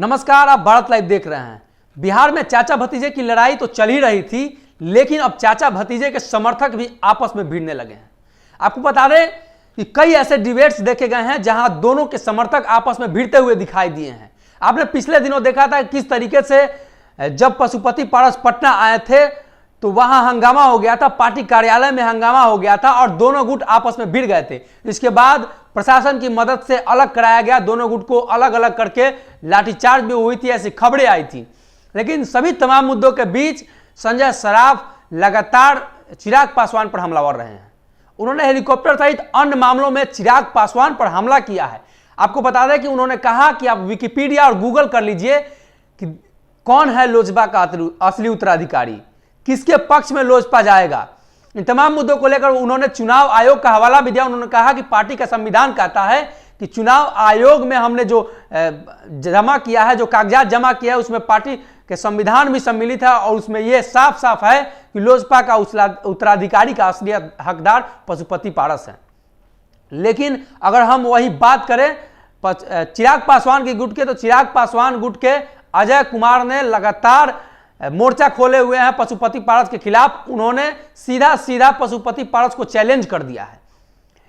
नमस्कार, आप भारत लाइव देख रहे हैं। बिहार में चाचा भतीजे की लड़ाई तो चल ही रही थी, लेकिन अब चाचा भतीजे के समर्थक भी आपस में भिड़ने लगे हैं। आपको बता दें कि कई ऐसे डिबेट्स देखे गए हैं जहां दोनों के समर्थक आपस में भिड़ते हुए दिखाई दिए हैं। आपने पिछले दिनों देखा था किस तरीके से जब पशुपति पारस पटना आए थे तो वहां हंगामा हो गया था, पार्टी कार्यालय में हंगामा हो गया था और दोनों गुट आपस में भिड़ गए थे। इसके बाद प्रशासन की मदद से अलग कराया गया, दोनों गुट को अलग अलग करके लाठीचार्ज भी हुई थी, ऐसी खबरें आई थी। लेकिन सभी तमाम मुद्दों के बीच संजय सराफ लगातार चिराग पासवान पर हमलावर रहे हैं। उन्होंने हेलीकॉप्टर सहित अन्य मामलों में चिराग पासवान पर हमला किया है। आपको बता दें कि उन्होंने कहा कि आप विकिपीडिया और गूगल कर लीजिए कि कौन है लोजपा का असली उत्तराधिकारी, किसके पक्ष में लोजपा जाएगा। इन तमाम मुद्दों को लेकर उन्होंने चुनाव आयोग का हवाला भी दिया। उन्होंने कहा कि पार्टी का संविधान कहता है कि चुनाव आयोग में हमने जो जमा किया है, जो कागजात जमा किया है, उसमें पार्टी के संविधान भी सम्मिलित है और उसमें यह साफ साफ है कि लोजपा का उत्तराधिकारी का असली हकदार पशुपति पारस है। लेकिन अगर हम वही बात करें चिराग पासवान के गुट के, तो चिराग पासवान गुट के अजय कुमार ने लगातार मोर्चा खोले हुए हैं पशुपति पारस के खिलाफ। उन्होंने सीधा सीधा पशुपति पारस को चैलेंज कर दिया है।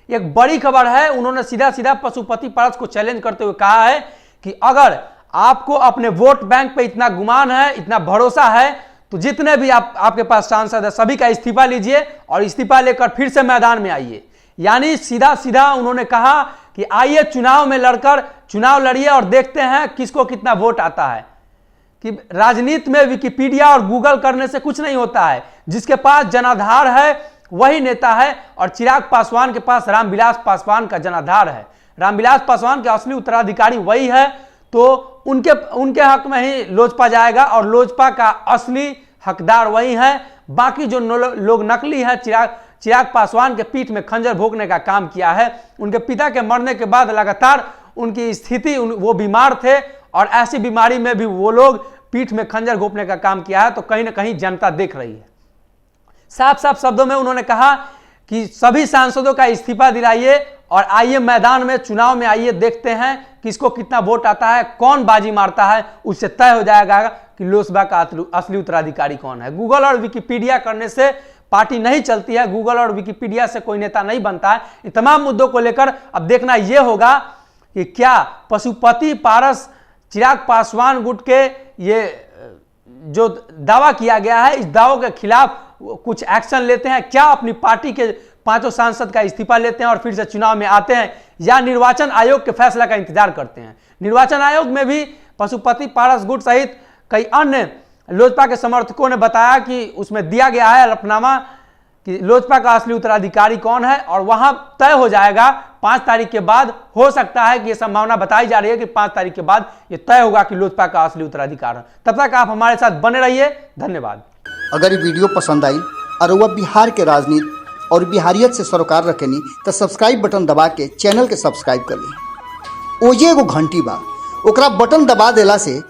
एक बड़ी खबर है, उन्होंने सीधा सीधा पशुपति पारस को चैलेंज करते हुए कहा है कि अगर आपको अपने वोट बैंक पे इतना गुमान है, इतना भरोसा है, तो जितने भी आपके पास सांसद है सभी का इस्तीफा लीजिए और इस्तीफा लेकर फिर से मैदान में आइए। यानी सीधा सीधा उन्होंने कहा कि आइए चुनाव में लड़कर चुनाव लड़िए और देखते हैं किसको कितना वोट आता है। कि राजनीति में विकिपीडिया और गूगल करने से कुछ नहीं होता है, जिसके पास जनाधार है वही नेता है और चिराग पासवान के पास रामविलास पासवान का जनाधार है। रामविलास पासवान के असली उत्तराधिकारी वही है, तो उनके हक में ही लोजपा जाएगा और लोजपा का असली हकदार वही है। बाकी जो लोग नकली है, चिराग पासवान के पीठ में खंजर भोंकने का काम किया है। उनके पिता के मरने के बाद लगातार उनकी स्थिति, वो बीमार थे और ऐसी बीमारी में भी वो लोग पीठ में खंजर घोंपने का काम किया है, तो कहीं ना कहीं जनता देख रही है। साफ साफ शब्दों में उन्होंने कहा कि सभी सांसदों का इस्तीफा दिलाइए और आइए मैदान में, चुनाव में आइए, देखते हैं किसको कितना वोट आता है, कौन बाजी मारता है, उससे तय हो जाएगा कि लोजपा का असली उत्तराधिकारी कौन है। गूगल और विकिपीडिया करने से पार्टी नहीं चलती है, गूगल और विकिपीडिया से कोई नेता नहीं बनता है। इन तमाम मुद्दों को लेकर अब देखना यह होगा कि क्या पशुपति पारस चिराग पासवान गुट के ये जो दावा किया गया है, इस दावों के खिलाफ कुछ एक्शन लेते हैं, क्या अपनी पार्टी के पांचों सांसद का इस्तीफा लेते हैं और फिर से चुनाव में आते हैं, या निर्वाचन आयोग के फैसला का इंतजार करते हैं। निर्वाचन आयोग में भी पशुपति पारस गुट सहित कई अन्य लोजपा के समर्थकों ने बताया कि उसमें दिया गया है हलफनामा कि लोजपा का असली उत्तराधिकारी कौन है और वहां तय हो जाएगा 5 तारीख के बाद। हो सकता है कि यह संभावना बताई जा रही है कि 5 तारीख के बाद यह तय होगा कि लोजपा का असली उत्तराधिकार है। तब तक आप हमारे साथ बने रहिए, धन्यवाद। अगर ये वीडियो पसंद आई और वह बिहार के राजनीति और बिहारियत से सरोकार रखेनी तो सब्सक्राइब बटन दबा के चैनल के सब्सक्राइब कर ली। ओजे एगो घंटी बा, ओकरा बटन दबा देला से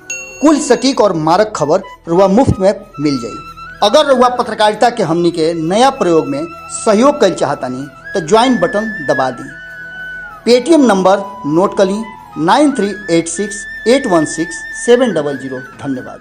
कुल सटीक और मारक खबर रुआ मुफ्त में मिल जाई। अगर रुआ पत्रकारिता के हमनी के नया प्रयोग में सहयोग कर चाहतानी तो ज्वाइन बटन दबा दी। पेटीएम नंबर नोट कर ली 9386816700। धन्यवाद।